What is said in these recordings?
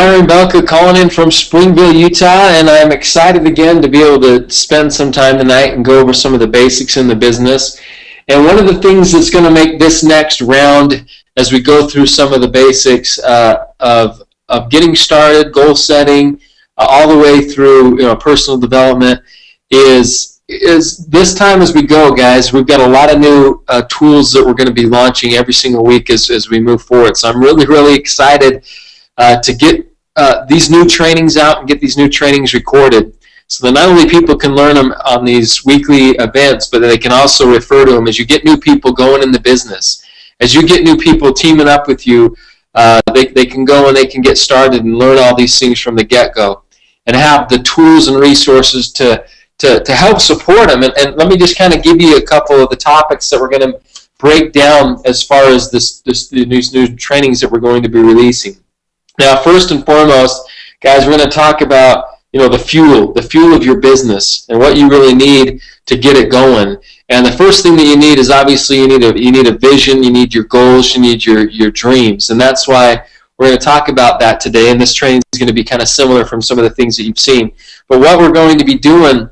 Byron Belka calling in from Springville, Utah, and I'm excited again to be able to spend some time tonight and go over some of the basics in the business. And one of the things that's going to make this next round, as we go through some of the basics of getting started, goal setting, all the way through personal development, is this time as we go, guys. We've got a lot of new tools that we're going to be launching every single week as we move forward. So I'm really excited to get these new trainings out and get these new trainings recorded, so that not only people can learn them on these weekly events, but they can also refer to them as you get new people going in the business. As you get new people teaming up with you, they can go and they can get started and learn all these things from the get-go and have the tools and resources to help support them. And let me just kind of give you a couple of the topics that we're going to break down as far as these new trainings that we're going to be releasing. Now, first and foremost, guys, we're going to talk about the fuel of your business and what you really need to get it going. And the first thing that you need is obviously you need a vision, you need your goals, you need your dreams, and that's why we're going to talk about that today. And this training is going to be kind of similar from some of the things that you've seen. But what we're going to be doing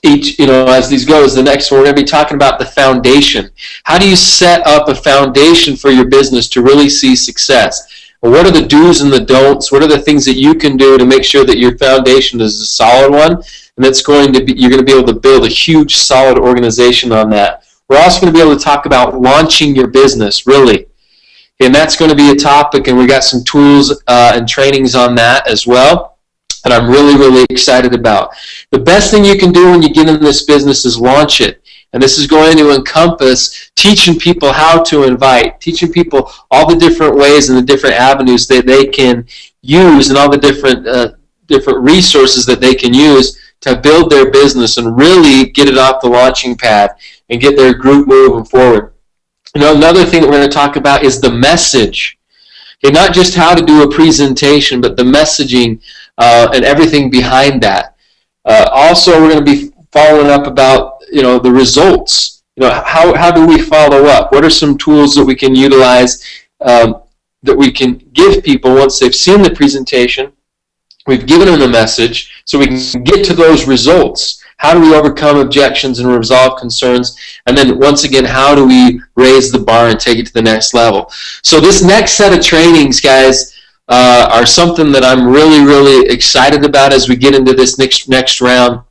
as these go is the next one. We're going to be talking about the foundation. How do you set up a foundation for your business to really see success? Well, what are the do's and the don'ts? What are the things that you can do to make sure that your foundation is a solid one? And that's you're going to be able to build a huge, solid organization on that. We're also going to be able to talk about launching your business, really. And that's going to be a topic, and we got some tools and trainings on that as well, that I'm really excited about. The best thing you can do when you get in this business is launch it. And this is going to encompass teaching people how to invite, teaching people all the different ways and the different avenues that they can use, and all the different resources that they can use to build their business and really get it off the launching pad and get their group moving forward. Another thing that we're going to talk about is the message. Okay, not just how to do a presentation, but the messaging and everything behind that. Also, we're going to be following up about the results. How do we follow up? What are some tools that we can utilize that we can give people once they've seen the presentation, we've given them the message, so we can get to those results? How do we overcome objections and resolve concerns? And then once again, how do we raise the bar and take it to the next level? So this next set of trainings, guys, are something that I'm really excited about as we get into this next round,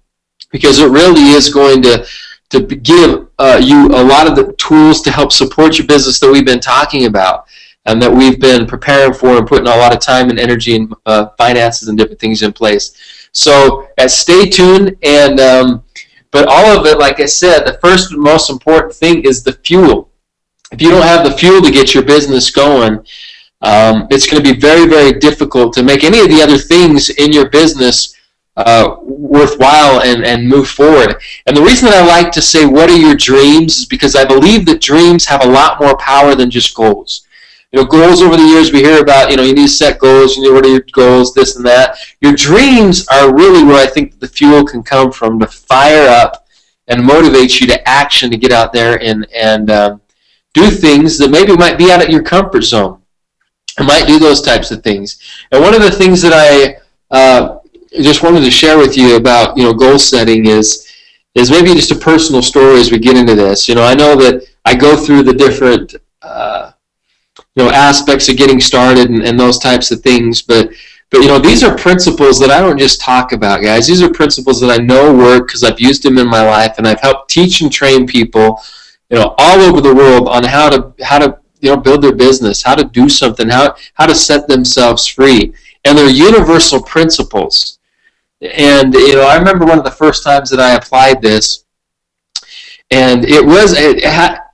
because it really is going to give you a lot of the tools to help support your business that we've been talking about and that we've been preparing for and putting a lot of time and energy and finances and different things in place. So stay tuned, but all of it, like I said, the first and most important thing is the fuel. If you don't have the fuel to get your business going, it's going to be very difficult to make any of the other things in your business worthwhile and move forward. And the reason that I like to say, what are your dreams, is because I believe that dreams have a lot more power than just goals. Goals over the years we hear about, you need to set goals, what are your goals, this and that. Your dreams are really where I think the fuel can come from to fire up and motivate you to action, to get out there and do things that maybe might be out of your comfort zone. I might do those types of things. And one of the things that I just wanted to share with you about goal setting is maybe just a personal story as we get into this. I know that I go through the different aspects of getting started and those types of things, but these are principles that I don't just talk about, guys. These are principles that I know work because I've used them in my life, and I've helped teach and train people all over the world on how to build their business, how to do something, how to set themselves free. And they're universal principles. And I remember one of the first times that I applied this, and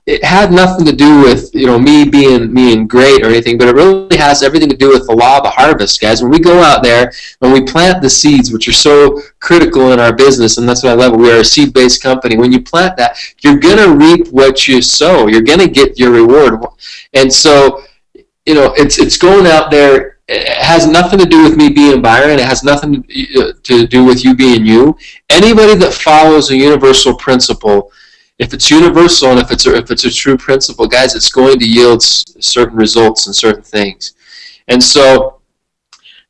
it had nothing to do with me being great or anything, but it really has everything to do with the law of the harvest, guys. When we go out there, when we plant the seeds, which are so critical in our business, and that's what I love. We are a seed-based company. When you plant that, you're gonna reap what you sow. You're gonna get your reward. And so, it's going out there. It has nothing to do with me being Byron. It has nothing to do with you being you. Anybody that follows a universal principle, if it's universal and if it's a true principle, guys, it's going to yield certain results and certain things. And so,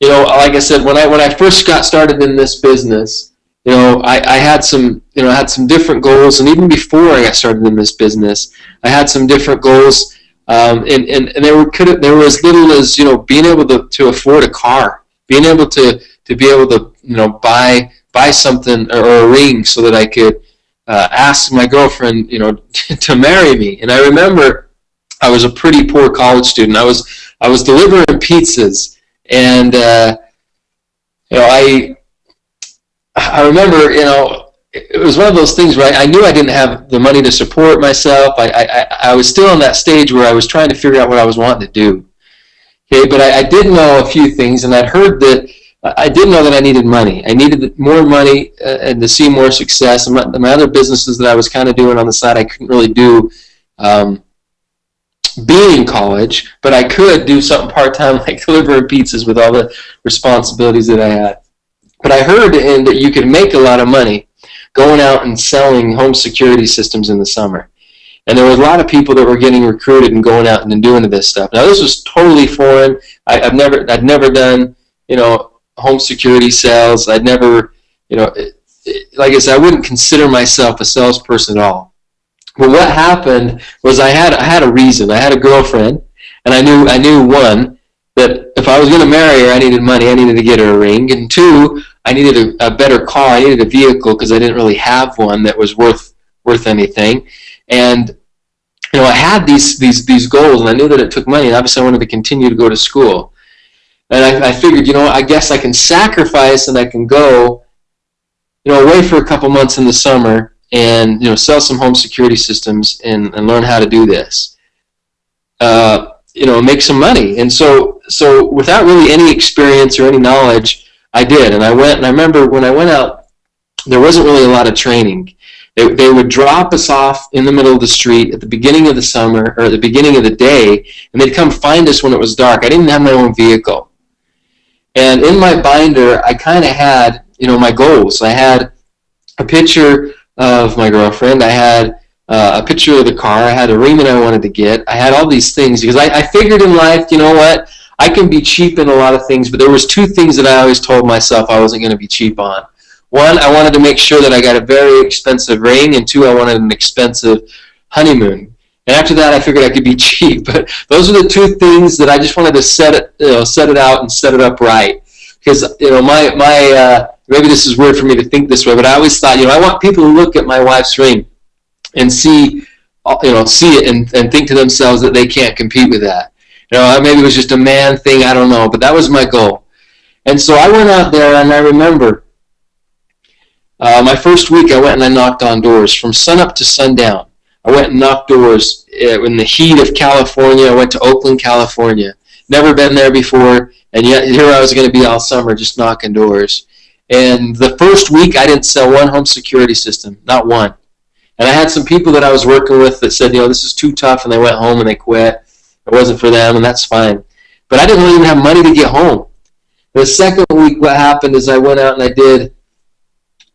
like I said, when I first got started in this business, I had some different goals, and even before I got started in this business, I had some different goals, and they were as little as being able to afford a car, being able to be able to buy something or a ring so that I could ask my girlfriend to marry me. And I remember I was a pretty poor college student. I was delivering pizzas, and I remember, it was one of those things where I knew I didn't have the money to support myself. I was still in that stage where I was trying to figure out what I was wanting to do. Okay, but I did know a few things, and I'd heard that I did know that I needed money. I needed more money and to see more success. And my other businesses that I was kind of doing on the side, I couldn't really do being in college, but I could do something part-time like delivering pizzas with all the responsibilities that I had. But I heard that you could make a lot of money going out and selling home security systems in the summer. And there were a lot of people that were getting recruited and going out and doing this stuff. Now, this was totally foreign. I'd never done, home security sales. I'd never, like I said, I wouldn't consider myself a salesperson at all. But what happened was I had a reason. I had a girlfriend, and I knew one, that if I was going to marry her, I needed money. I needed to get her a ring. And two, I needed a better car. I needed a vehicle because I didn't really have one that was worth anything. And I had these goals, and I knew that it took money. And obviously, I wanted to continue to go to school. And I figured, I guess I can sacrifice and I can go, away for a couple months in the summer and sell some home security systems and learn how to do this. Make some money. And so without really any experience or any knowledge, I did. And I went, and I remember when I went out, there wasn't really a lot of training. They would drop us off in the middle of the street at the beginning of the summer or at the beginning of the day, and they'd come find us when it was dark. I didn't have my own vehicle. And in my binder, I kind of had, my goals. I had a picture of my girlfriend. I had a picture of the car. I had a ring that I wanted to get. I had all these things because I figured in life, what? I can be cheap in a lot of things, but there was two things that I always told myself I wasn't going to be cheap on. One, I wanted to make sure that I got a very expensive ring, and two, I wanted an expensive honeymoon. And after that, I figured I could be cheap. But those are the two things that I just wanted to set it out and set it up right. Because maybe this is weird for me to think this way, but I always thought, I want people to look at my wife's ring and see it and think to themselves that they can't compete with that. Maybe it was just a man thing, I don't know, but that was my goal. And so I went out there, and I remember my first week I went and I knocked on doors from sunup to sundown. I went and knocked doors in the heat of California. I went to Oakland, California. Never been there before, and yet here I was going to be all summer just knocking doors. And the first week I didn't sell one home security system, not one. And I had some people that I was working with that said, this is too tough, and they went home and they quit. It wasn't for them, and that's fine. But I didn't even have money to get home. The second week, what happened is I went out and I did,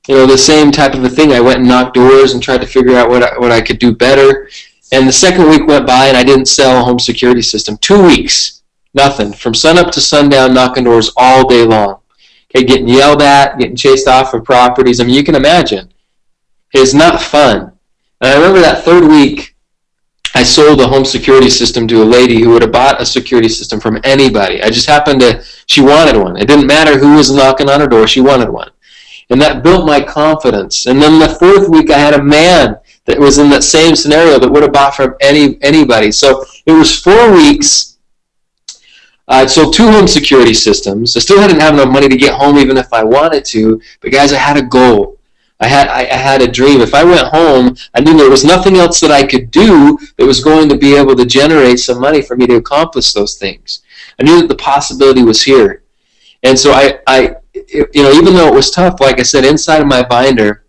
the same type of a thing. I went and knocked doors and tried to figure out what I could do better. And the second week went by, and I didn't sell a home security system. 2 weeks, nothing. From sunup to sundown, knocking doors all day long. Okay, getting yelled at, getting chased off of properties. I mean, you can imagine. It's not fun. And I remember that third week, I sold a home security system to a lady who would have bought a security system from anybody. I just happened to, she wanted one. It didn't matter who was knocking on her door, she wanted one. And that built my confidence. And then the fourth week, I had a man that was in that same scenario that would have bought from anybody. So it was 4 weeks. I sold 2 home security systems. I still didn't have enough money to get home even if I wanted to. But guys, I had a goal. I had a dream. If I went home, I knew there was nothing else that I could do that was going to be able to generate some money for me to accomplish those things. I knew that the possibility was here. And so even though it was tough, like I said, inside of my binder,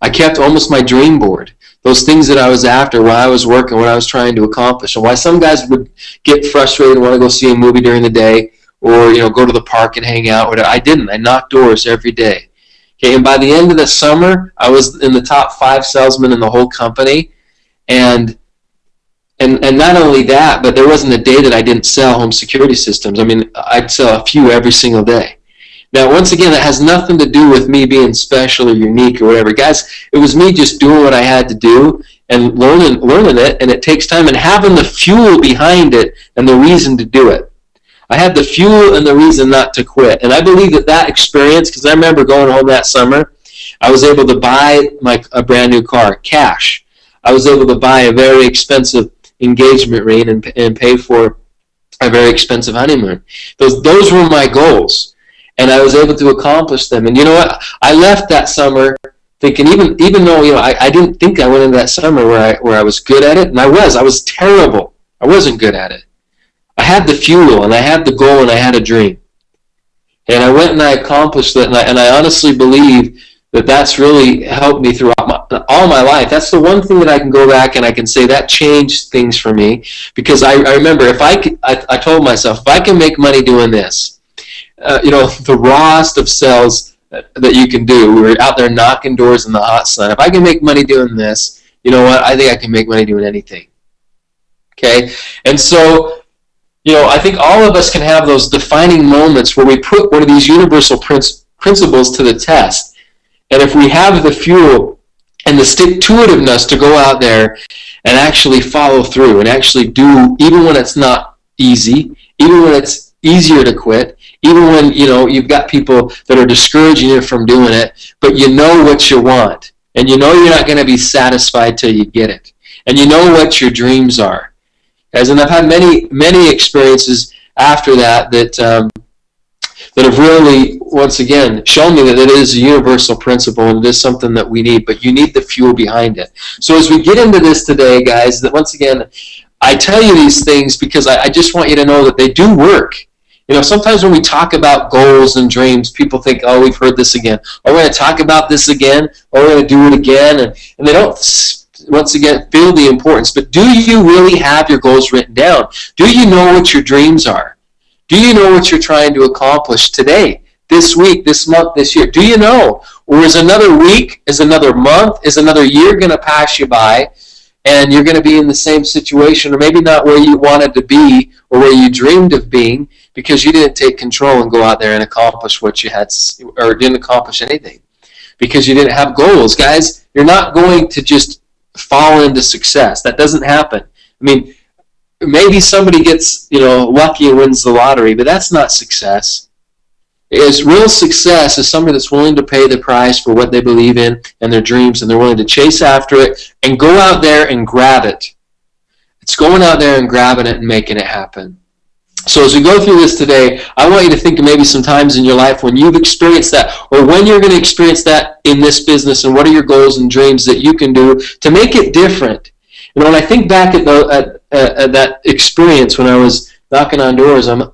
I kept almost my dream board. Those things that I was after while I was working, what I was trying to accomplish. And why some guys would get frustrated and want to go see a movie during the day or, go to the park and hang out. Whatever. I didn't. I knocked doors every day. Okay, and by the end of the summer, I was in the top 5 salesmen in the whole company. And And not only that, but there wasn't a day that I didn't sell home security systems. I mean, I'd sell a few every single day. Now, once again, that has nothing to do with me being special or unique or whatever. Guys, it was me just doing what I had to do and learning it, and it takes time, and having the fuel behind it and the reason to do it. I had the fuel and the reason not to quit. And I believe that experience, because I remember going home that summer, I was able to buy a brand new car, cash. I was able to buy a very expensive engagement ring and pay for a very expensive honeymoon. Those were my goals, and I was able to accomplish them. And you know what? I left that summer thinking, even though I didn't think I went into that summer where I was good at it, and I was terrible. I wasn't good at it. I had the fuel, and I had the goal, and I had a dream, and I went and I accomplished it. And I honestly believe that's really helped me throughout all my life. That's the one thing that I can go back and I can say that changed things for me, because I remember I told myself, if I can make money doing this, the rawest of sales that you can do. We were out there knocking doors in the hot sun. If I can make money doing this, you know what? I think I can make money doing anything. Okay? And so, I think all of us can have those defining moments where we put one of these universal principles to the test. And if we have the fuel and the stick-to-itiveness to go out there and actually follow through and actually do, even when it's not easy, even when it's easier to quit, even when you've got people that are discouraging you from doing it, but you know what you want, and you know you're not going to be satisfied till you get it, and you know what your dreams are, guys. And I've had many experiences after that have really, once again, shown me that it is a universal principle and it is something that we need, but you need the fuel behind it. So as we get into this today, guys, that once again, I tell you these things because I just want you to know that they do work. Sometimes when we talk about goals and dreams, people think, oh, we've heard this again. Oh, we're going to talk about this again. Oh, we're going to do it again. And they don't, once again, feel the importance. But do you really have your goals written down? Do you know what your dreams are? Do you know what you're trying to accomplish today, this week, this month, this year? Do you know? Or is another week, is another month, is another year going to pass you by, and you're going to be in the same situation, or maybe not where you wanted to be or where you dreamed of being, because you didn't take control and go out there and accomplish what you had, or didn't accomplish anything because you didn't have goals. Guys, you're not going to just fall into success. That doesn't happen. I mean, maybe somebody gets, lucky and wins the lottery, but that's not success. Real success is somebody that's willing to pay the price for what they believe in and their dreams, and they're willing to chase after it and go out there and grab it. It's going out there and grabbing it and making it happen. So as we go through this today, I want you to think of maybe some times in your life when you've experienced that, or when you're going to experience that in this business, and what are your goals and dreams that you can do to make it different. When I think back at that experience when I was knocking on doors, I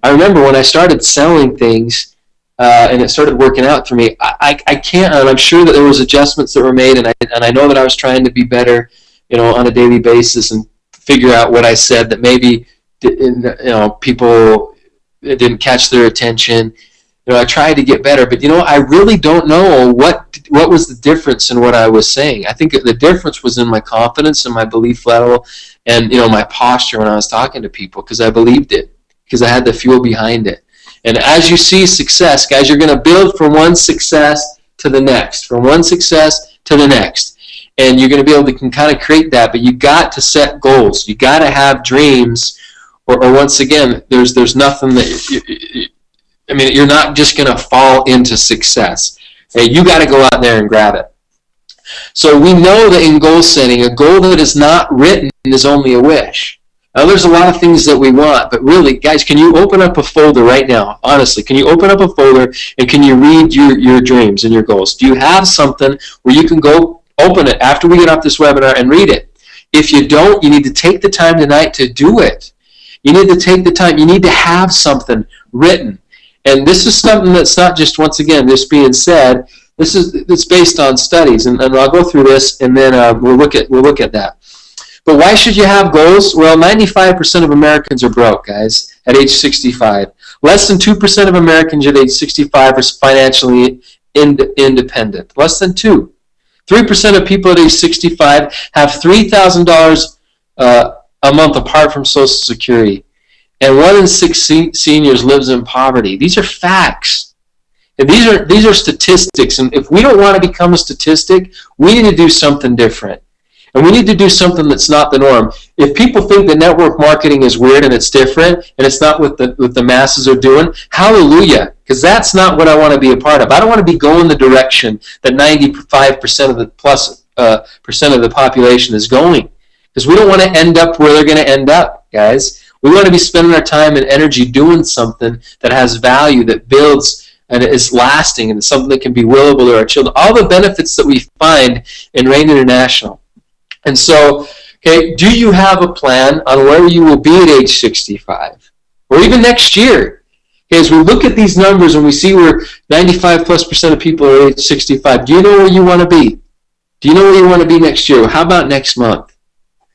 remember when I started selling things and it started working out for me. I can't, and I'm sure that there was adjustments that were made, and I know that I was trying to be better, on a daily basis and figure out what I said that maybe people, it didn't catch their attention. I tried to get better, but I really don't know what was the difference in what I was saying. I think the difference was in my confidence and my belief level, and my posture when I was talking to people, because I believed it, because I had the fuel behind it. And as you see success, guys, you're going to build from one success to the next, from one success to the next, and you're going to be able to kind of create that. But you got to set goals. You got to have dreams, or once again, there's nothing that you're not just going to fall into success. Okay? You got to go out there and grab it. So we know that in goal setting, a goal that is not written is only a wish. Now, there's a lot of things that we want, but really, guys, can you open up a folder right now? Honestly, can you open up a folder and can you read your dreams and your goals? Do you have something where you can go open it after we get off this webinar and read it? If you don't, you need to take the time tonight to do it. You need to take the time. You need to have something written. And this is something that's not just, once again, this being said. It's based on studies, and I'll go through this, and then we'll look at that. But why should you have goals? Well, 95% of Americans are broke, guys, at age 65. Less than 2% of Americans at age 65 are financially independent. Less than 2. 3% of people at age 65 have $3,000 a month apart from Social Security. And 1 in 6 seniors lives in poverty. These are facts. And these are statistics. And if we don't want to become a statistic, we need to do something different. And we need to do something that's not the norm. If people think that network marketing is weird and it's different and it's not what the masses are doing, hallelujah, because that's not what I want to be a part of. I don't want to be going the direction that 95% of the plus percent of the population is going, because we don't want to end up where they're going to end up, guys. We want to be spending our time and energy doing something that has value, that builds and is lasting, and something that can be willable to our children. All the benefits that we find in Rain International. And so, okay, do you have a plan on where you will be at age 65? Or even next year? Okay, as we look at these numbers and we see where 95+% of people are at age 65, do you know where you want to be? Do you know where you want to be next year? How about next month?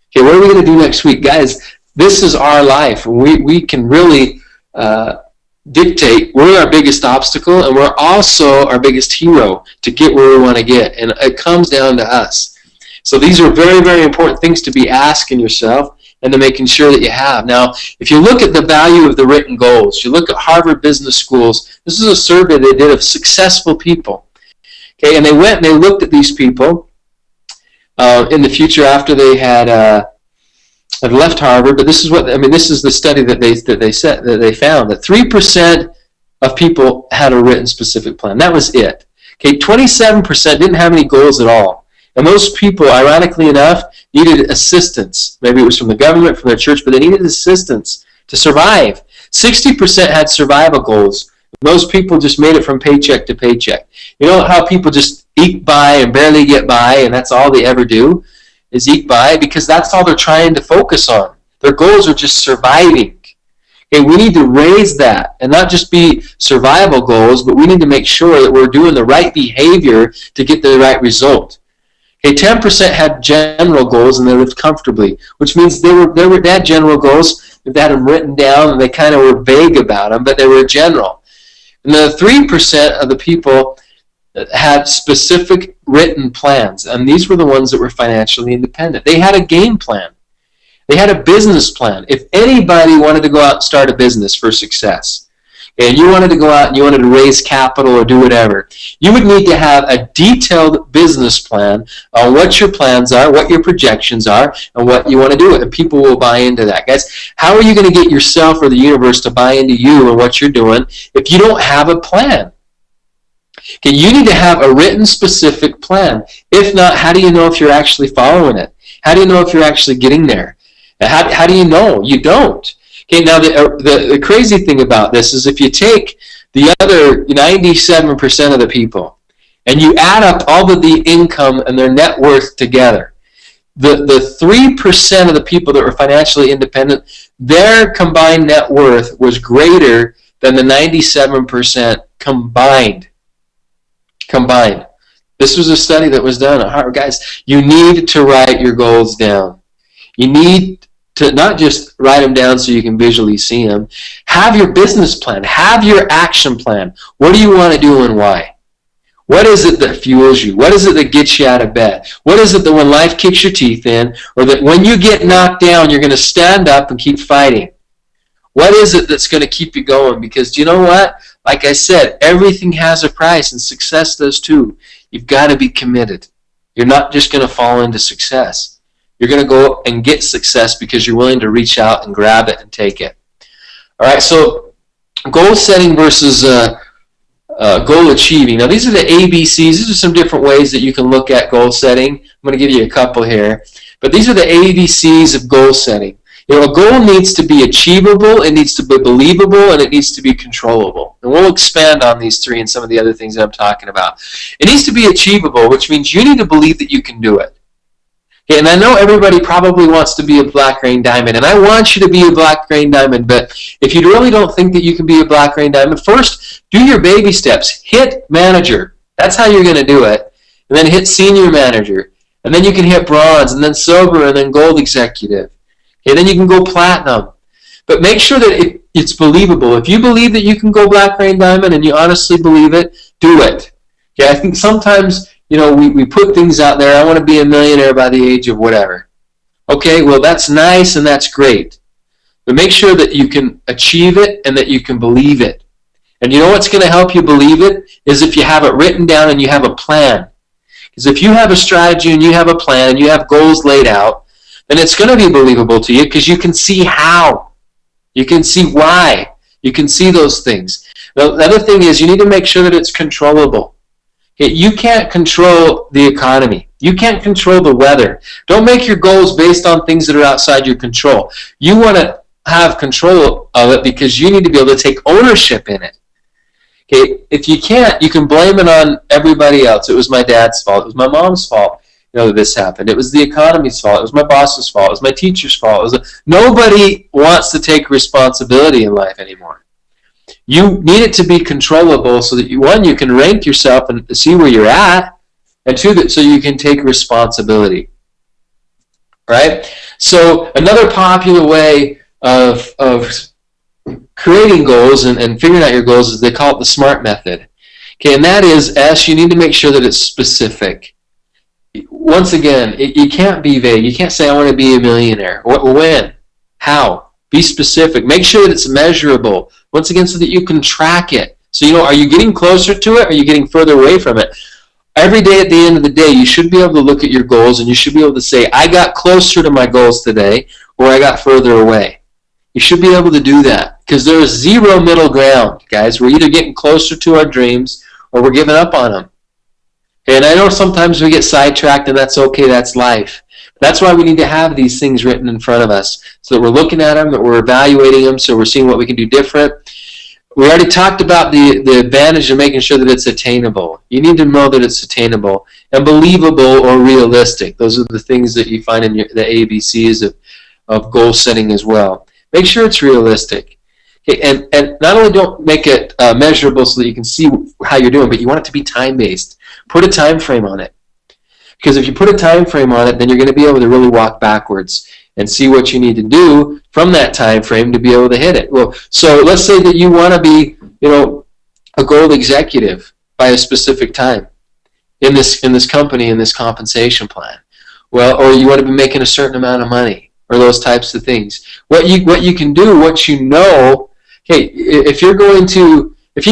Okay, what are we going to do next week? Guys, this is our life. We can really dictate. We're our biggest obstacle, and we're also our biggest hero to get where we want to get. And it comes down to us. So these are very, very important things to be asking yourself and to making sure that you have. Now, if you look at the value of the written goals, you look at Harvard Business Schools, this is a survey they did of successful people. Okay, and they went and they looked at these people in the future after they had left Harvard. But this is this is the study that they found, that 3% of people had a written specific plan. That was it. Okay, 27% didn't have any goals at all. And those people, ironically enough, needed assistance. Maybe it was from the government, from their church, but they needed assistance to survive. 60% had survival goals. Most people just made it from paycheck to paycheck. You know how people just eke by and barely get by, and that's all they ever do, is eke by, because that's all they're trying to focus on. Their goals are just surviving. Okay, we need to raise that, and not just be survival goals, but we need to make sure that we're doing the right behavior to get the right result. Okay, 10% had general goals and they lived comfortably, which means they had general goals. They had them written down and they kind of were vague about them, but they were general. And the 3% of the people had specific written plans, and these were the ones that were financially independent. They had a game plan. They had a business plan. If anybody wanted to go out and start a business for success, and you wanted to go out and you wanted to raise capital or do whatever, you would need to have a detailed business plan on what your plans are, what your projections are, and what you want to do. And people will buy into that. Guys, how are you going to get yourself or the universe to buy into you and what you're doing if you don't have a plan? Okay, you need to have a written, specific plan. If not, how do you know if you're actually following it? How do you know if you're actually getting there? How do you know? You don't. Okay, now the crazy thing about this is if you take the other 97% of the people and you add up all of the income and their net worth together, the 3% of the people that were financially independent, their combined net worth was greater than the 97% combined. This was a study that was done at Harvard. Guys, you need to write your goals down. You need to not just write them down so you can visually see them. Have your business plan. Have your action plan. What do you want to do and why? What is it that fuels you? What is it that gets you out of bed? What is it that when life kicks your teeth in, or that when you get knocked down, you're going to stand up and keep fighting? What is it that's going to keep you going? Because do you know what? Like I said, everything has a price, and success does too. You've got to be committed. You're not just going to fall into success. You're going to go and get success because you're willing to reach out and grab it and take it. All right, so goal setting versus goal achieving. Now, these are the ABCs. These are some different ways that you can look at goal setting. I'm going to give you a couple here. But these are the ABCs of goal setting. You know, a goal needs to be achievable, it needs to be believable, and it needs to be controllable. And we'll expand on these three and some of the other things that I'm talking about. It needs to be achievable, which means you need to believe that you can do it. Okay, and I know everybody probably wants to be a black rain diamond, and I want you to be a black rain diamond, but if you really don't think that you can be a black rain diamond, first, do your baby steps. Hit manager. That's how you're going to do it. And then hit senior manager. And then you can hit bronze, and then silver, and then gold executive. Okay, then you can go platinum. But make sure that it's believable. If you believe that you can go black rain diamond, and you honestly believe it, do it. Okay, I think sometimes, you know, we put things out there. I want to be a millionaire by the age of whatever. Okay, well, that's nice and that's great. But make sure that you can achieve it and that you can believe it. And you know what's going to help you believe it is if you have it written down and you have a plan. Because if you have a strategy and you have a plan and you have goals laid out, then it's going to be believable to you because you can see how. You can see why. You can see those things. The other thing is you need to make sure that it's controllable. Okay, you can't control the economy. You can't control the weather. Don't make your goals based on things that are outside your control. You want to have control of it because you need to be able to take ownership in it. Okay, if you can't, you can blame it on everybody else. It was my dad's fault. It was my mom's fault. That this happened. It was the economy's fault. It was my boss's fault. It was my teacher's fault. Nobody wants to take responsibility in life anymore. You need it to be controllable so that you can rank yourself and see where you're at, and two, that so you can take responsibility. Right? So another popular way of creating goals and figuring out your goals is they call it the SMART method. Okay, and that is S, you need to make sure that it's specific. Once again, you can't be vague. You can't say, I want to be a millionaire. When? How? Be specific. Make sure that it's measurable. Once again, so that you can track it. So, are you getting closer to it or are you getting further away from it? Every day at the end of the day, you should be able to look at your goals and you should be able to say, I got closer to my goals today or I got further away. You should be able to do that because there is zero middle ground, guys. We're either getting closer to our dreams or we're giving up on them. And I know sometimes we get sidetracked, and that's okay. That's life. That's why we need to have these things written in front of us so that we're looking at them, that we're evaluating them, so we're seeing what we can do different. We already talked about the advantage of making sure that it's attainable. You need to know that it's attainable and believable or realistic. Those are the things that you find in the ABCs of goal setting as well. Make sure it's realistic. Okay, and not only don't make it measurable so that you can see how you're doing, but you want it to be time-based. Put a time frame on it. Because if you put a time frame on it, then you're going to be able to really walk backwards and see what you need to do from that time frame to be able to hit it. Well, so let's say that you want to be, a gold executive by a specific time in this company, in this compensation plan. Well, or you want to be making a certain amount of money, or those types of things. What you can do, what you know, hey, if you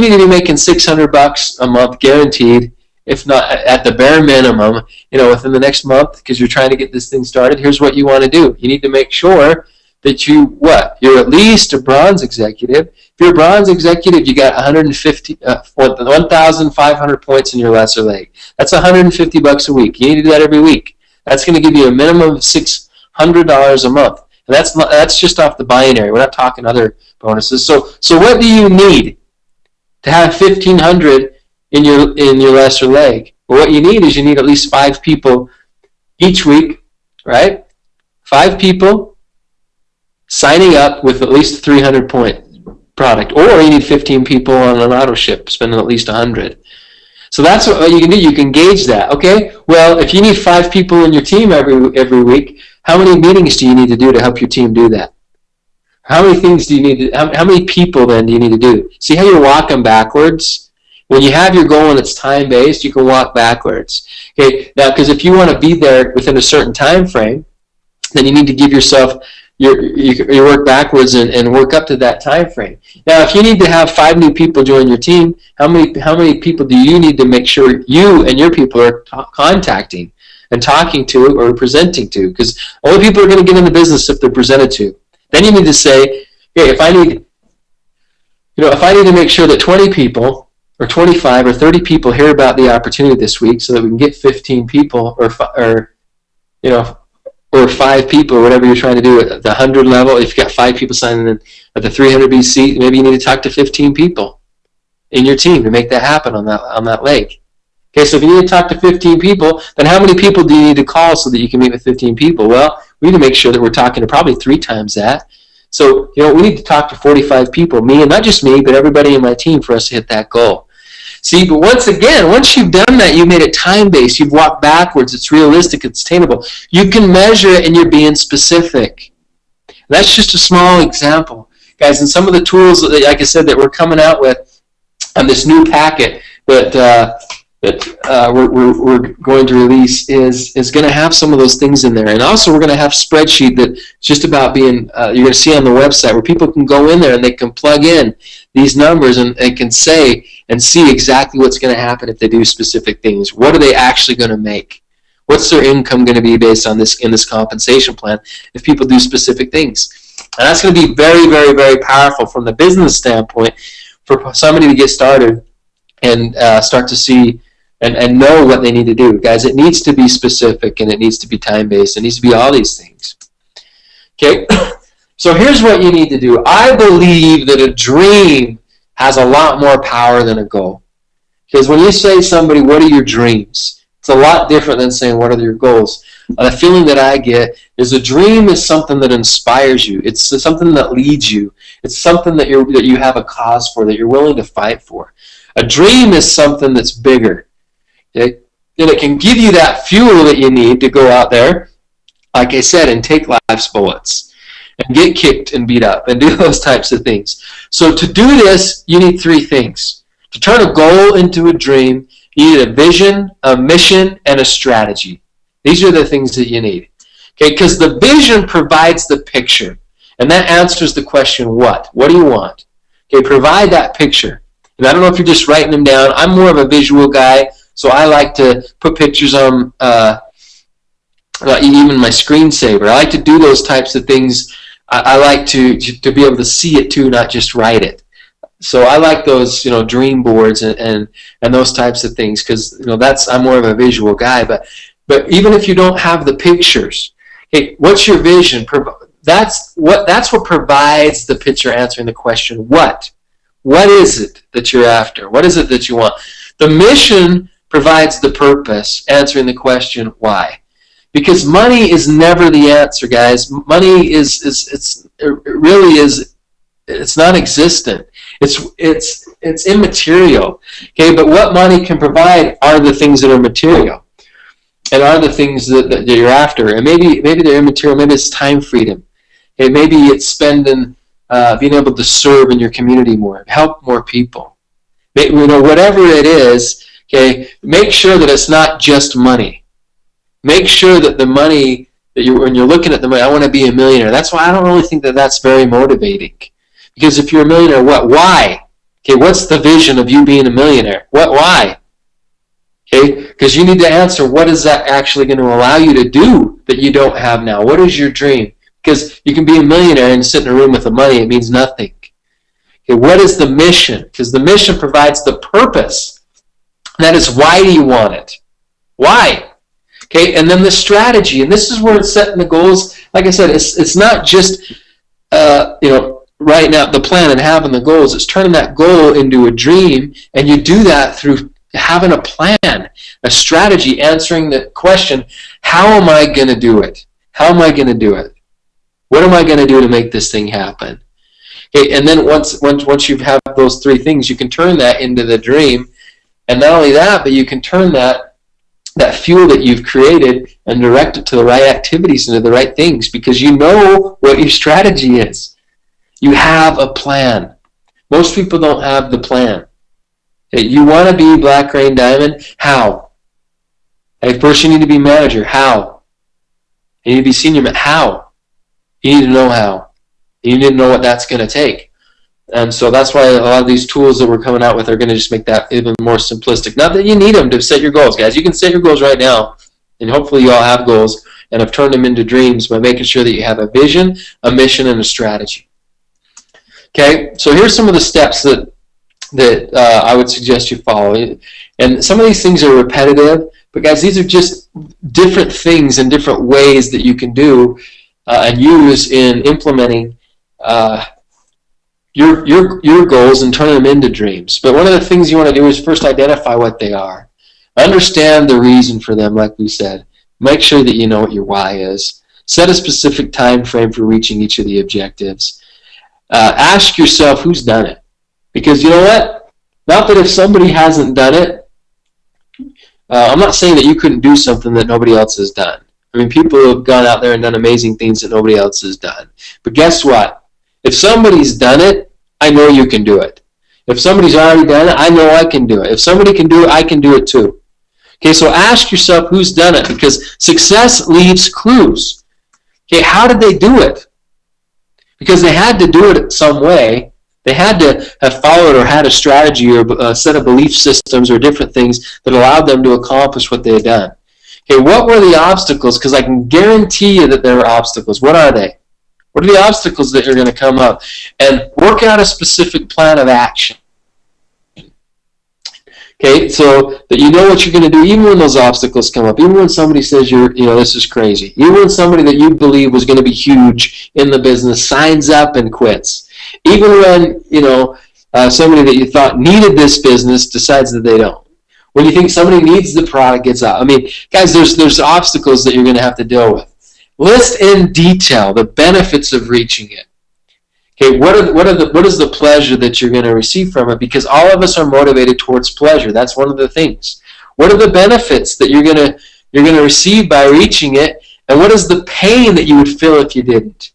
need to be making $600 a month guaranteed, if not at the bare minimum, within the next month, because you're trying to get this thing started, here's what you want to do. You need to make sure that you're at least a bronze executive. If you're a bronze executive, you got 1,500 points in your lesser leg. That's $150 a week. You need to do that every week. That's going to give you a minimum of $600 a month. And that's just off the binary. We're not talking other bonuses. So what do you need to have 1,500 in your lesser leg? Well, what you need is at least 5 people each week, right? 5 people signing up with at least 300 point product, or you need 15 people on an auto ship spending at least 100. So that's what you can do. You can gauge that. Okay, well, if you need 5 people in your team every week, how many meetings do you need to do to help your team do that? How many things do you need to? How many people then do you need to do? See how you're walking backwards? When you have your goal and it's time-based, you can walk backwards. Okay, now, because if you want to be there within a certain time frame, then you need to give yourself your work backwards and work up to that time frame. Now, if you need to have 5 new people join your team, how many people do you need to make sure you and your people are contacting and talking to or presenting to? Because only people are going to get in the business if they're presented to. Then you need to say, hey, if I need to make sure that 20 people or 25 or 30 people hear about the opportunity this week so that we can get 15 people or 5 people or whatever you're trying to do at the 100 level. If you've got 5 people signing in at the 300 BC, maybe you need to talk to 15 people in your team to make that happen on that leg. Okay, so if you need to talk to 15 people, then how many people do you need to call so that you can meet with 15 people? Well, we need to make sure that we're talking to probably 3 times that. So, we need to talk to 45 people, me, and not just me, but everybody in my team for us to hit that goal. See, but once you've done that, you've made it time-based, you've walked backwards, it's realistic, it's attainable. You can measure it and you're being specific. That's just a small example. Guys, and some of the tools, like I said, that we're coming out with on this new packet that we're going to release is going to have some of those things in there. And also we're going to have a spreadsheet that's just about being, you're going to see on the website where people can go in there and they can plug in these numbers and can say and see exactly what's going to happen if they do specific things. What are they actually going to make? What's their income going to be based on this in this compensation plan if people do specific things? And that's going to be very, very, very powerful from the business standpoint for somebody to get started and start to see and know what they need to do. Guys, it needs to be specific and it needs to be time-based. It needs to be all these things. Okay? So here's what you need to do. I believe that a dream has a lot more power than a goal. Because when you say to somebody, what are your dreams? It's a lot different than saying, what are your goals? The feeling that I get is a dream is something that inspires you. It's something that leads you. It's something that you have a cause for, that you're willing to fight for. A dream is something that's bigger. Okay? And it can give you that fuel that you need to go out there, like I said, and take life's bullets and get kicked and beat up and do those types of things. So to do this, you need three things. To turn a goal into a dream, you need a vision, a mission, and a strategy. These are the things that you need. Okay, because the vision provides the picture, and that answers the question, what? What do you want? Okay, provide that picture. And I don't know if you're just writing them down. I'm more of a visual guy, so I like to put pictures on even my screensaver. I like to do those types of things. I like to be able to see it too, not just write it. So I like those, dream boards and those types of things because I'm more of a visual guy. But even if you don't have the pictures, hey, what's your vision? That's what provides the picture answering the question, what? What is it that you're after? What is it that you want? The mission provides the purpose, answering the question, why? Because money is never the answer, guys. Money it's non-existent. It's immaterial. Okay, but what money can provide are the things that are material, and are the things that you're after. And maybe they're immaterial. Maybe it's time freedom. Okay, maybe it's spending, being able to serve in your community more, help more people. Whatever it is. Okay, make sure that it's not just money. Make sure that the money when you're looking at the money, I want to be a millionaire. That's why I don't really think that that's very motivating. Because if you're a millionaire, what? Why? Okay, what's the vision of you being a millionaire? What? Why? Okay, because you need to answer, what is that actually going to allow you to do that you don't have now? What is your dream? Because you can be a millionaire and sit in a room with the money. It means nothing. Okay, what is the mission? Because the mission provides the purpose. That is, why do you want it? Why? Okay, and then the strategy, and this is where it's setting the goals. Like I said, it's not just writing out the plan and having the goals. It's turning that goal into a dream, and you do that through having a plan, a strategy, answering the question, how am I going to do it? How am I going to do it? What am I going to do to make this thing happen? Okay, and then once you have those three things, you can turn that into the dream, and not only that, but you can turn that fuel that you've created and direct it to the right activities and to the right things because you know what your strategy is. You have a plan. Most people don't have the plan. You want to be Black Rain Diamond? How? First you need to be manager. How? You need to be senior manager. How? You need to know how. You need to know what that's going to take. And so that's why a lot of these tools that we're coming out with are going to just make that even more simplistic. Not that you need them to set your goals, guys. You can set your goals right now, and hopefully you all have goals and have turned them into dreams by making sure that you have a vision, a mission, and a strategy. Okay, so here's some of the steps that I would suggest you follow. And some of these things are repetitive, but guys, these are just different things and different ways that you can do and use in implementing your goals and turn them into dreams. But one of the things you want to do is first identify what they are. Understand the reason for them, like we said. Make sure that you know what your why is. Set a specific time frame for reaching each of the objectives. Ask yourself who's done it. Because you know what? Not that if somebody hasn't done it, I'm not saying that you couldn't do something that nobody else has done. I mean, people have gone out there and done amazing things that nobody else has done. But guess what? If somebody's done it, I know you can do it. If somebody's already done it, I know I can do it. If somebody can do it, I can do it too. Okay, so ask yourself who's done it, because success leaves clues. Okay, how did they do it? Because they had to do it some way. They had to have followed or had a strategy or a set of belief systems or different things that allowed them to accomplish what they had done. Okay, what were the obstacles? Because I can guarantee you that there are obstacles. What are they? What are the obstacles that are going to come up? And work out a specific plan of action. Okay, so that you know what you're going to do, even when those obstacles come up, even when somebody says this is crazy, even when somebody that you believe was going to be huge in the business signs up and quits, even when somebody that you thought needed this business decides that they don't. When you think somebody needs the product, gets out. I mean, guys, there's obstacles that you're going to have to deal with. List in detail the benefits of reaching it. Okay, what is the pleasure that you're going to receive from it? Because all of us are motivated towards pleasure. That's one of the things. What are the benefits that you're going to receive by reaching it? And what is the pain that you would feel if you didn't?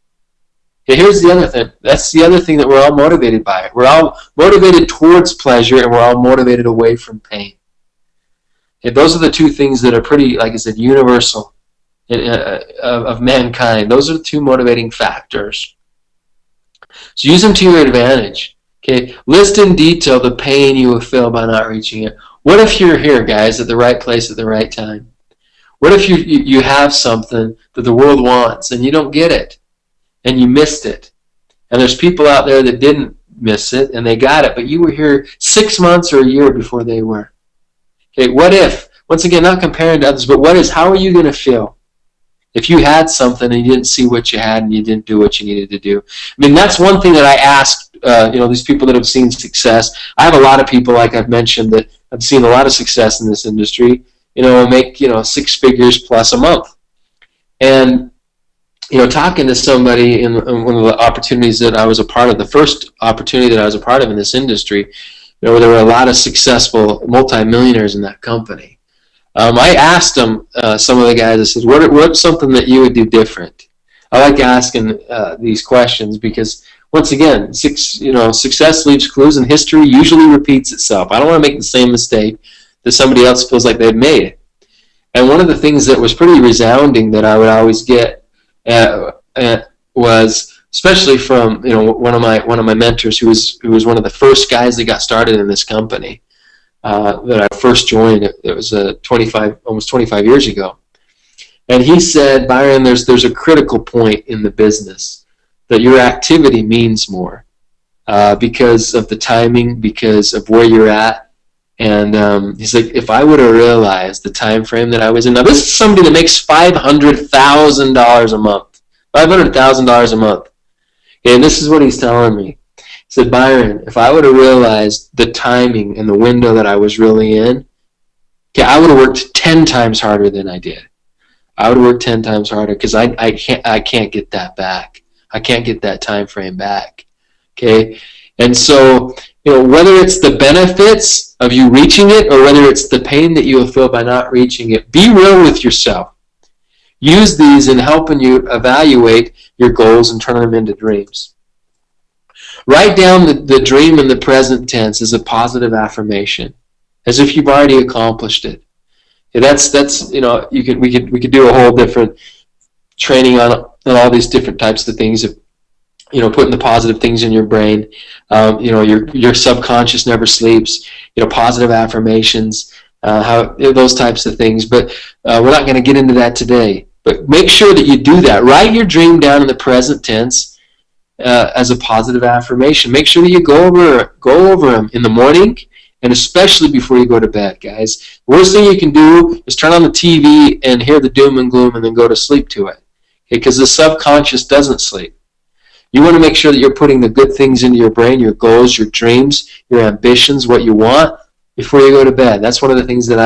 Okay, here's the other thing. That's the other thing that we're all motivated by. We're all motivated towards pleasure, and we're all motivated away from pain. Okay, those are the two things that are pretty, like I said, universal of mankind. Those are the two motivating factors. So use them to your advantage. Okay, list in detail the pain you will feel by not reaching it. What if you're here, guys, at the right place at the right time? What if you have something that the world wants and you don't get it and you missed it? And there's people out there that didn't miss it and they got it, but you were here 6 months or a year before they were. Okay, what if, once again, not comparing to others, but how are you going to feel if you had something and you didn't see what you had and you didn't do what you needed to do? I mean, that's one thing that I ask, these people that have seen success. I have a lot of people, like I've mentioned, that have seen a lot of success in this industry, make, 6 figures plus a month. And, talking to somebody in one of the opportunities that I was a part of, the first opportunity that I was a part of in this industry, where there were a lot of successful multimillionaires in that company. I asked them, some of the guys, I said, what's something that you would do different? I like asking these questions because, once again, success leaves clues and history usually repeats itself. I don't want to make the same mistake that somebody else feels like they've made. And one of the things that was pretty resounding that I would always get was, especially from one of my mentors who was one of the first guys that got started in this company. That I first joined. It was almost 25 years ago. And he said, Byron, there's a critical point in the business that your activity means more because of the timing, because of where you're at. And he's like, if I would have realized the time frame that I was in. Now, this is somebody that makes $500,000 a month. $500,000 a month. Okay, and this is what he's telling me. He said, Byron, if I would have realized the timing and the window that I was really in, okay, I would have worked 10 times harder than I did. I would have worked 10 times harder because I can't get that back. I can't get that time frame back. Okay? And so, whether it's the benefits of you reaching it or whether it's the pain that you will feel by not reaching it, be real with yourself. Use these in helping you evaluate your goals and turn them into dreams. Write down the dream in the present tense as a positive affirmation, as if you've already accomplished it. Okay, that's we could do a whole different training on all these different types of things of putting the positive things in your brain. Your subconscious never sleeps. Positive affirmations, those types of things. But we're not going to get into that today. But make sure that you do that. Write your dream down in the present tense. As a positive affirmation. Make sure that you go over them in the morning and especially before you go to bed, guys. The worst thing you can do is turn on the TV and hear the doom and gloom and then go to sleep to it. Okay, because the subconscious doesn't sleep. You want to make sure that you're putting the good things into your brain, your goals, your dreams, your ambitions, what you want before you go to bed. That's one of the things that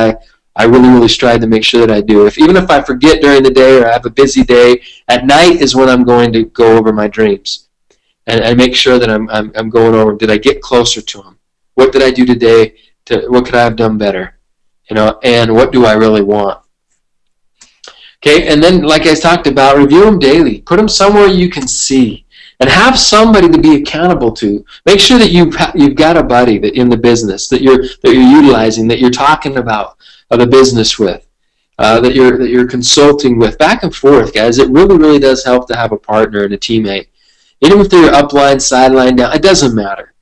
I really strive to make sure that I do. Even if I forget during the day or I have a busy day, at night is when I'm going to go over my dreams. And make sure that I'm going over. Did I get closer to them? What did I do today? What could I have done better? And what do I really want? Okay, and then like I talked about, review them daily. Put them somewhere you can see. and have somebody to be accountable to. Make sure that you've got a buddy that in the business that you're utilizing, that you're talking about the business with, that you're consulting with, back and forth, guys. It really does help to have a partner and a teammate. Even if they're upline, sideline, down, it doesn't matter.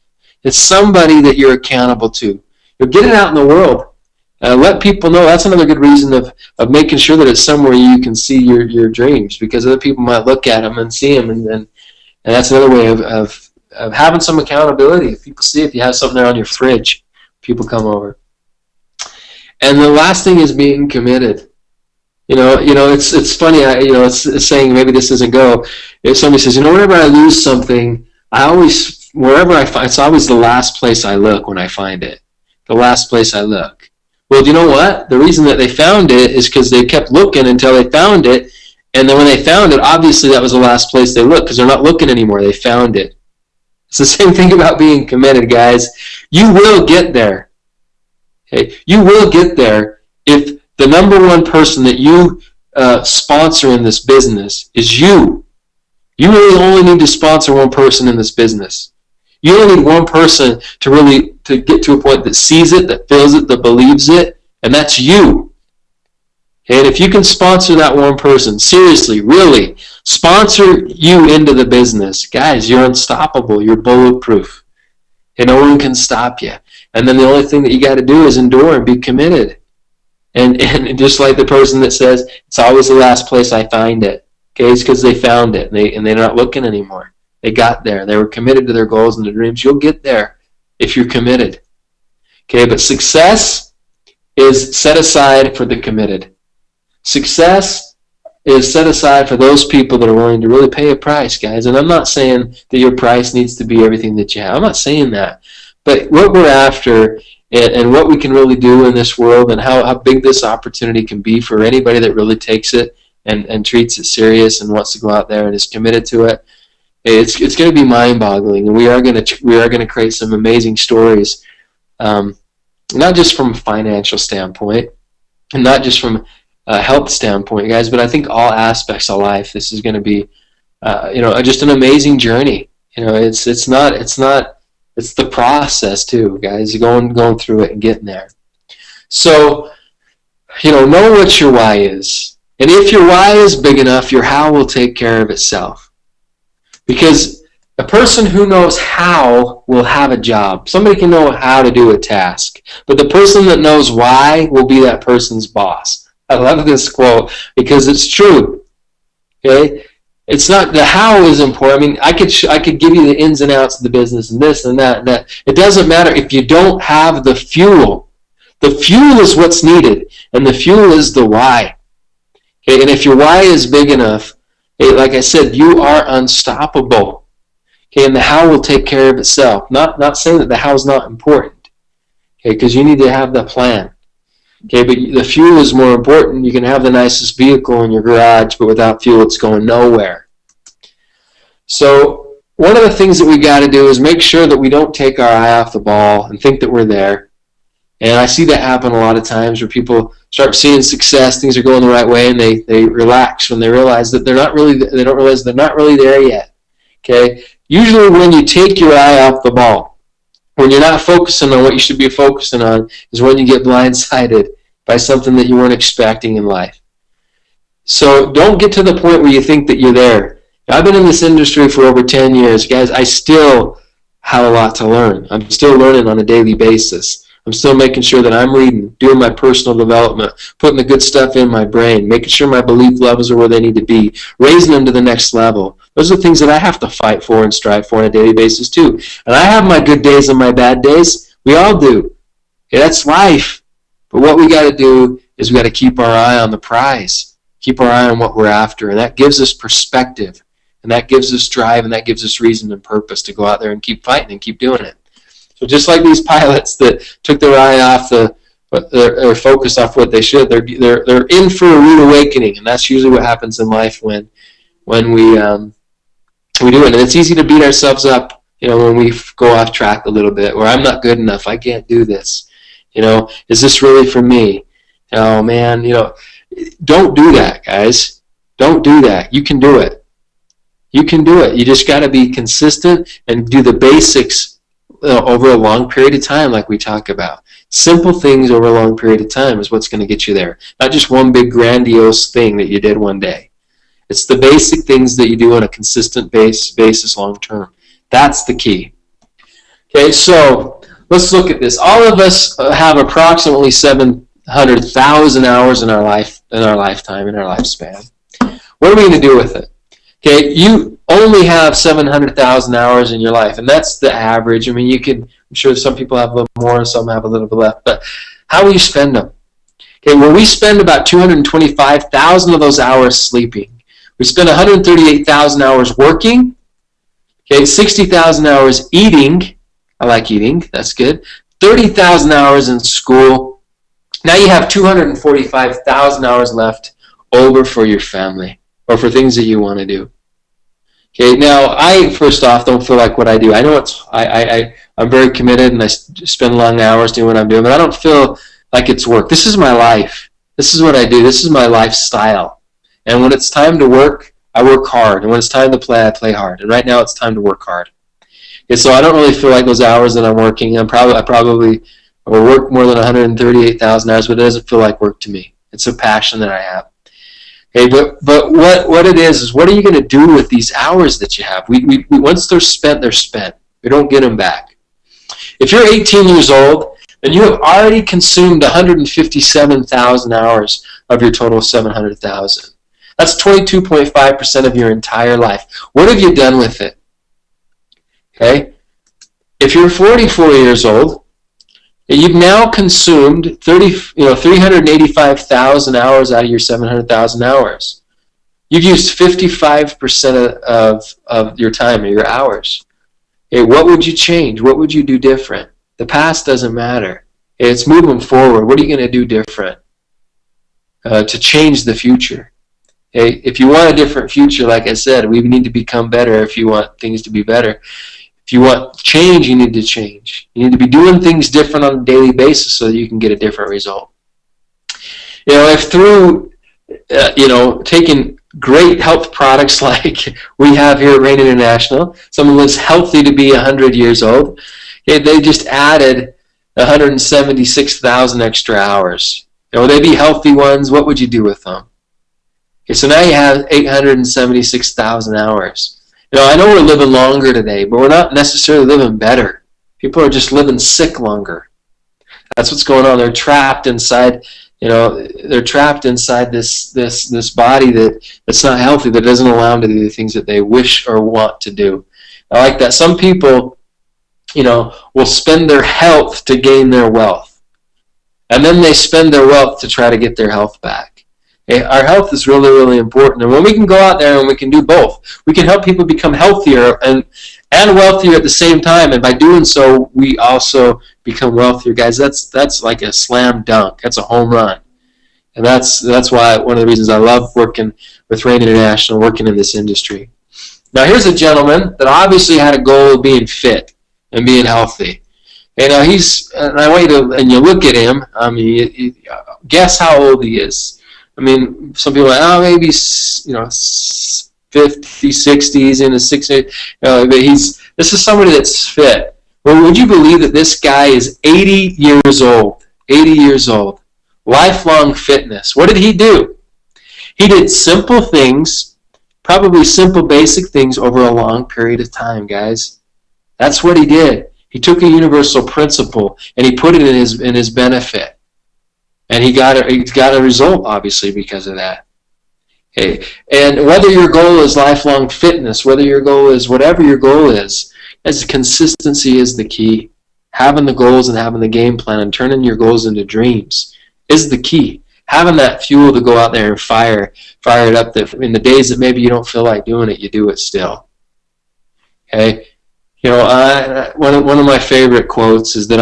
It's somebody that you're accountable to. Get it out in the world. Let people know. That's another good reason of making sure that it's somewhere you can see your dreams, because other people might look at them and see them, and that's another way of having some accountability. If people see, if you have something there on your fridge, people come over. And the last thing is being committed. It's funny. It's saying, maybe this doesn't go. If somebody says, whenever I lose something, wherever I find, it's always the last place I look when I find it. The last place I look. Well, do you know what? The reason that they found it is because they kept looking until they found it, and then when they found it, obviously that was the last place they looked, because they're not looking anymore. They found it. It's the same thing about being committed, guys. You will get there. Okay? You will get there if the number one person that you sponsor in this business is you. You really only need to sponsor one person in this business. You only need one person to get to a point that sees it, that feels it, that believes it, and that's you. Okay? And if you can sponsor that one person, seriously, really, sponsor you into the business, guys, you're unstoppable. You're bulletproof. And no one can stop you. And then the only thing that you got to do is endure and be committed. And just like the person that says, it's always the last place I find it. Okay, it's because they found it, and they're not looking anymore. They got there. They were committed to their goals and their dreams. You'll get there if you're committed. Okay, but success is set aside for the committed. Success is set aside for those people that are willing to really pay a price, guys. And I'm not saying that your price needs to be everything that you have. I'm not saying that. But what we're after and what we can really do in this world, and how big this opportunity can be for anybody that really takes it and treats it serious and wants to go out there and is committed to it, it's going to be mind-boggling, and we are going to create some amazing stories, not just from a financial standpoint, and not just from a health standpoint, guys, but I think all aspects of life. This is going to be, just an amazing journey. It's the process too, guys. Going through it and getting there. So, know what your why is, and if your why is big enough, your how will take care of itself. Because a person who knows how will have a job. Somebody can know how to do a task, but the person that knows why will be that person's boss. I love this quote because it's true. Okay, it's not the how is important. I mean, I could give you the ins and outs of the business and this and that and that. It doesn't matter if you don't have the fuel. The fuel is what's needed, and the fuel is the why. Okay, and if your why is big enough, like I said, you are unstoppable. Okay, and the how will take care of itself. Not saying that the how is not important. Okay, because you need to have the plan. Okay, but the fuel is more important. You can have the nicest vehicle in your garage, but without fuel, it's going nowhere. So one of the things that we got to do is make sure that we don't take our eye off the ball and think that we're there. And I see that happen a lot of times where people start seeing success, things are going the right way, and they relax when they realize that they don't realize they're not really there yet. Okay? Usually when you take your eye off the ball, when you're not focusing on what you should be focusing on, is when you get blindsided by something that you weren't expecting in life. So don't get to the point where you think that you're there. I've been in this industry for over 10 years. Guys, I still have a lot to learn. I'm still learning on a daily basis. I'm still making sure that I'm reading, doing my personal development, putting the good stuff in my brain, making sure my belief levels are where they need to be, raising them to the next level. Those are things that I have to fight for and strive for on a daily basis too. And I have my good days and my bad days. We all do. Okay, that's life. But what we got to do is we got to keep our eye on the prize, keep our eye on what we're after, and that gives us perspective, and that gives us drive, and that gives us reason and purpose to go out there and keep fighting and keep doing it. So just like these pilots that took their eye off their focus off what they should, they're in for a rude awakening, and that's usually what happens in life when we do it. And it's easy to beat ourselves up, when we go off track a little bit, or I'm not good enough, I can't do this. Is this really for me? Oh man, don't do that, guys. Don't do that. You can do it. You can do it. You just got to be consistent and do the basics over a long period of time, like we talk about. Simple things over a long period of time is what's going to get you there. Not just one big grandiose thing that you did one day. It's the basic things that you do on a consistent basis long term. That's the key. Okay, so let's look at this. All of us have approximately 700,000 hours in our lifetime, in our lifespan. What are we going to do with it? Okay, you only have 700,000 hours in your life, and that's the average. I mean, I'm sure some people have a little more, some have a little bit left, but how will you spend them? Okay, well, we spend about 225,000 of those hours sleeping. We spend 138,000 hours working. Okay, 60,000 hours eating. I like eating, that's good. 30,000 hours in school. Now you have 245,000 hours left over for your family or for things that you want to do. Okay, now I first off don't feel like what I do. I know I'm very committed and I spend long hours doing what I'm doing, but I don't feel like it's work. This is my life. This is what I do. This is my lifestyle. And when it's time to work, I work hard. And when it's time to play, I play hard. And right now it's time to work hard. Okay, so I don't really feel like those hours that I'm working, I probably will work more than 138,000 hours, but it doesn't feel like work to me. It's a passion that I have. Okay, but what it is what are you going to do with these hours that you have? We once they're spent, they're spent. We don't get them back. If you're 18 years old, then you have already consumed 157,000 hours of your total 700,000. That's 22.5% of your entire life. What have you done with it? Okay, if you're 44 years old, you've now consumed 385,000 hours out of your 700,000 hours. You've used 55% of your time, or your hours. Okay, what would you change? What would you do different? The past doesn't matter. It's moving forward. What are you going to do different to change the future? Okay, if you want a different future, like I said, we need to become better if you want things to be better. If you want change, you need to change. You need to be doing things different on a daily basis so that you can get a different result. You know, if through, taking great health products like we have here at Rain International, someone was healthy to be 100 years old, okay, they just added 176,000 extra hours. Would they be healthy ones? What would you do with them? Okay, so now you have 876,000 hours. I know we're living longer today, but we're not necessarily living better. People are just living sick longer. That's what's going on. They're trapped inside, they're trapped inside this body that's not healthy, that doesn't allow them to do the things that they wish or want to do. I like that. Some people, will spend their health to gain their wealth. And then they spend their wealth to try to get their health back. Our health is really, really important. And when we can go out there and we can do both, we can help people become healthier and wealthier at the same time. And by doing so, we also become wealthier. Guys, that's like a slam dunk. That's a home run. And that's why one of the reasons I love working with Rain International, working in this industry. Now, here's a gentleman that obviously had a goal of being fit and being healthy. And I want you to, and you look at him, guess how old he is. Some people are like, maybe, 50s, 60s, in his 60s. But this is somebody that's fit. Well, would you believe that this guy is 80 years old? 80 years old. Lifelong fitness. What did he do? He did simple things, probably simple basic things over a long period of time, guys. That's what he did. He took a universal principle and he put it in his benefit. And he got a result, obviously, because of that. Okay. And whether your goal is lifelong fitness, whether your goal is whatever your goal is, as consistency is the key. Having the goals and having the game plan and turning your goals into dreams is the key. Having that fuel to go out there and fire it up. That in the days that maybe you don't feel like doing it, you do it still. Okay. One of my favorite quotes is that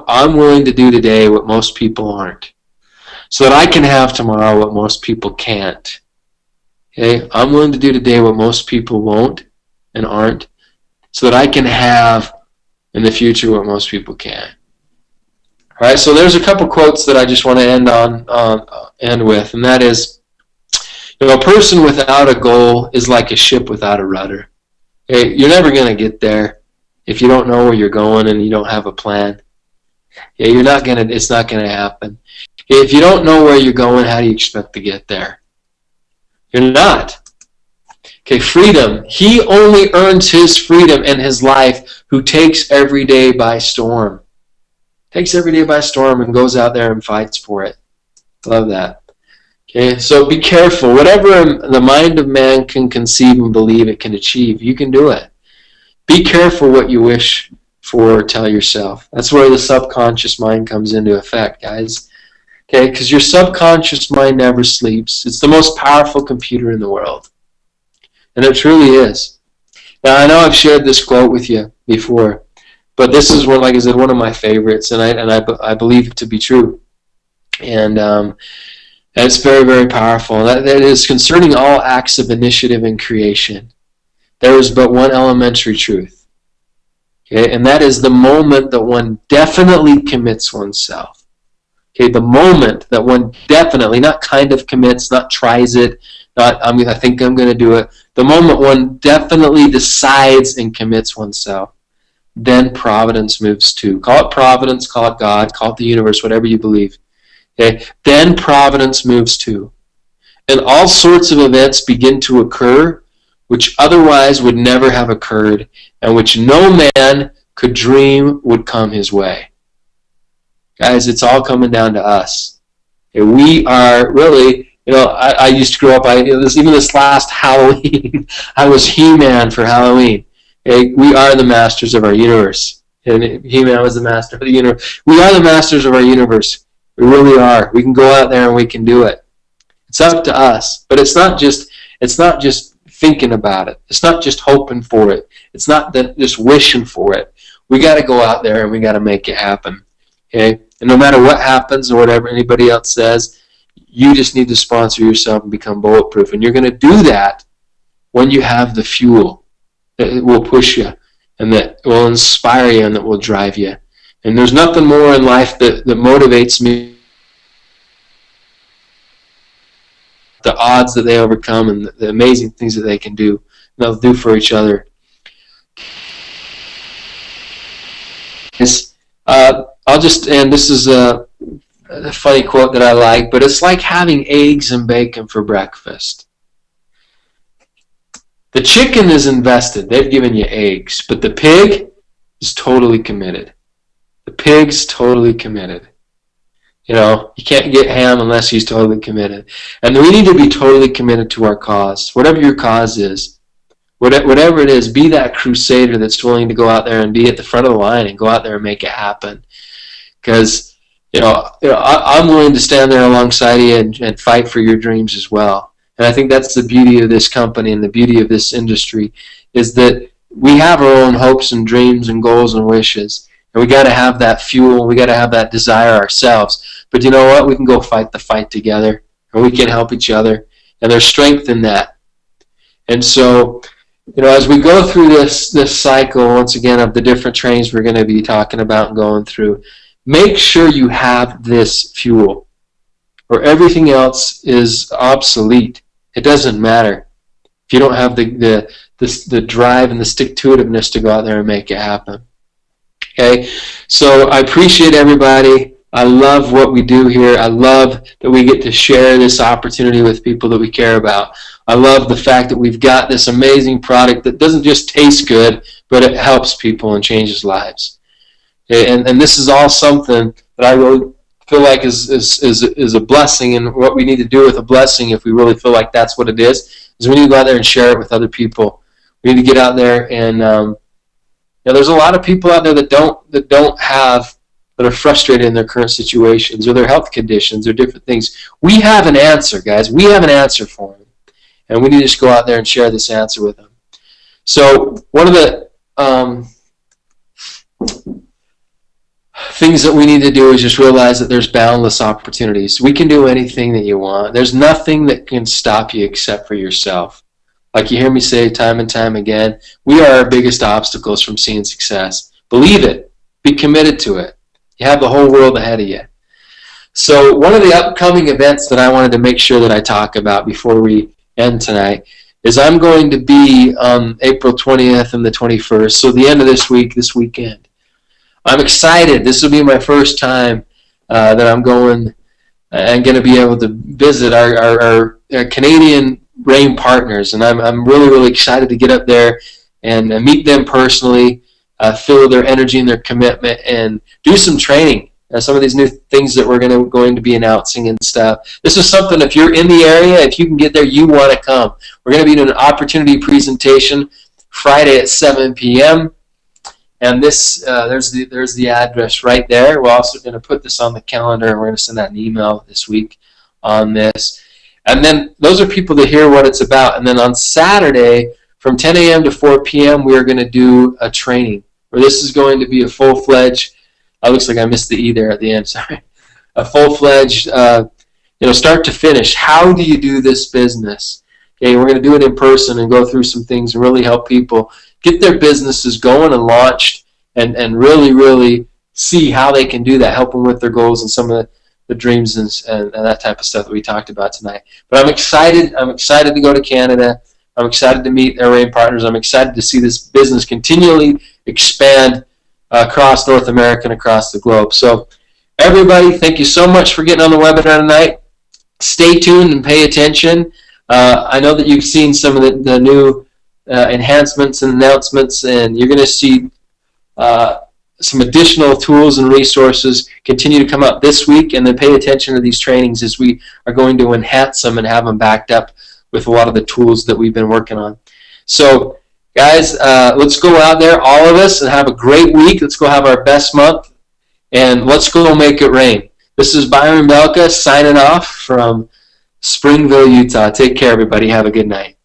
I'm willing to do today what most people aren't, so that I can have tomorrow what most people can't. Okay? I'm willing to do today what most people won't and aren't, so that I can have in the future what most people can't. All right, so there's a couple quotes that I just want to end with, and that is, A person without a goal is like a ship without a rudder. Okay? You're never going to get there if you don't know where you're going and you don't have a plan. Yeah, it's not going to happen. If you don't know where you're going, how do you expect to get there? You're not. Okay, freedom. He only earns his freedom in his life who takes every day by storm. Takes every day by storm and goes out there and fights for it. Love that. Okay, so be careful. Whatever the mind of man can conceive and believe it can achieve, you can do it. Be careful what you wish for or tell yourself. That's where the subconscious mind comes into effect, guys. Okay, because your subconscious mind never sleeps. It's the most powerful computer in the world. And it truly is. Now, I know I've shared this quote with you before, but this is one, like I said, one of my favorites, and I believe it to be true. And it's very, very powerful. That is, concerning all acts of initiative and creation, there is but one elementary truth. Okay, and that is the moment that one definitely commits oneself. Okay, the moment that one definitely, not kind of commits, not tries it, not I think I'm going to do it. The moment one definitely decides and commits oneself, then providence moves too. Call it providence, call it God, call it the universe, whatever you believe. Okay, then providence moves too. And all sorts of events begin to occur which otherwise would never have occurred and which no man could dream would come his way. Guys, it's all coming down to us. Okay, we are really, I used to grow up, even this last Halloween, I was He-Man for Halloween. Okay, we are the masters of our universe. And He-Man was the master of the universe. We are the masters of our universe. We really are. We can go out there and we can do it. It's up to us. But it's not just thinking about it. It's not just hoping for it. It's not just wishing for it. We got to go out there and we got to make it happen. Okay? And no matter what happens or whatever anybody else says, you just need to sponsor yourself and become bulletproof. And you're going to do that when you have the fuel that will push you and that will inspire you and that will drive you. And there's nothing more in life that motivates me. The odds that they overcome and the amazing things that they can do, and they'll do for each other. I'll just, and this is a funny quote that I like, but it's like having eggs and bacon for breakfast. The chicken is invested. They've given you eggs, but the pig is totally committed. The pig's totally committed. You can't get ham unless he's totally committed. And we need to be totally committed to our cause. Whatever your cause is, whatever it is, be that crusader that's willing to go out there and be at the front of the line and go out there and make it happen. Because, I'm willing to stand there alongside you and fight for your dreams as well. And I think that's the beauty of this company and the beauty of this industry is that we have our own hopes and dreams and goals and wishes. And we got to have that fuel. We got to have that desire ourselves. But you know what? We can go fight the fight together, and we can help each other. And there's strength in that. And so, as we go through this cycle once again of the different trainings we're going to be talking about and going through, make sure you have this fuel, or everything else is obsolete. It doesn't matter if you don't have the drive and the stick-to-itiveness to go out there and make it happen. Okay, so I appreciate everybody. I love what we do here. I love that we get to share this opportunity with people that we care about. I love the fact that we've got this amazing product that doesn't just taste good, but it helps people and changes lives. Okay, and this is all something that I really feel like is a blessing, and what we need to do with a blessing, if we really feel like that's what it is we need to go out there and share it with other people. We need to get out there and there's a lot of people out there that are frustrated in their current situations or their health conditions or different things. We have an answer, guys. We have an answer for them, and we need to just go out there and share this answer with them. So one of the things that we need to do is just realize that there's boundless opportunities. We can do anything that you want. There's nothing that can stop you except for yourself. Like you hear me say time and time again, we are our biggest obstacles from seeing success. Believe it. Be committed to it. You have the whole world ahead of you. So one of the upcoming events that I wanted to make sure that I talk about before we end tonight is I'm going to be on April 20th and the 21st, so the end of this week, this weekend. I'm excited. This will be my first time that I'm going and going to be able to visit our Canadian Rain partners, and I'm really, really excited to get up there and meet them personally, feel their energy and their commitment, and do some training. Some of these new things that we're going to be announcing and stuff. This is something, if you're in the area, if you can get there, you want to come. We're going to be doing an opportunity presentation Friday at 7 p.m. And this, there's the address right there. We're also going to put this on the calendar, and we're going to send out an email this week on this. And then those are people to hear what it's about. And then on Saturday, from 10 a.m. to 4 p.m., we are going to do a training where this is going to be a full-fledged, looks like I missed the E there at the end, sorry. A full-fledged, start to finish. How do you do this business? Okay, we're going to do it in person and go through some things and really help people get their businesses going and launched and really, really see how they can do that, help them with their goals and some of the dreams and that type of stuff that we talked about tonight. But I'm excited. I'm excited to go to Canada. I'm excited to meet our RAIN partners. I'm excited to see this business continually expand across North America and across the globe. So everybody, thank you so much for getting on the webinar tonight. Stay tuned and pay attention. I know that you've seen some of the new enhancements and announcements, and you're going to see some additional tools and resources continue to come up this week, and then pay attention to these trainings as we are going to enhance them and have them backed up with a lot of the tools that we've been working on. So guys, let's go out there, all of us, and have a great week. Let's go have our best month, and let's go make it rain. This is Byron Belka signing off from Springville, Utah. Take care, everybody. Have a good night.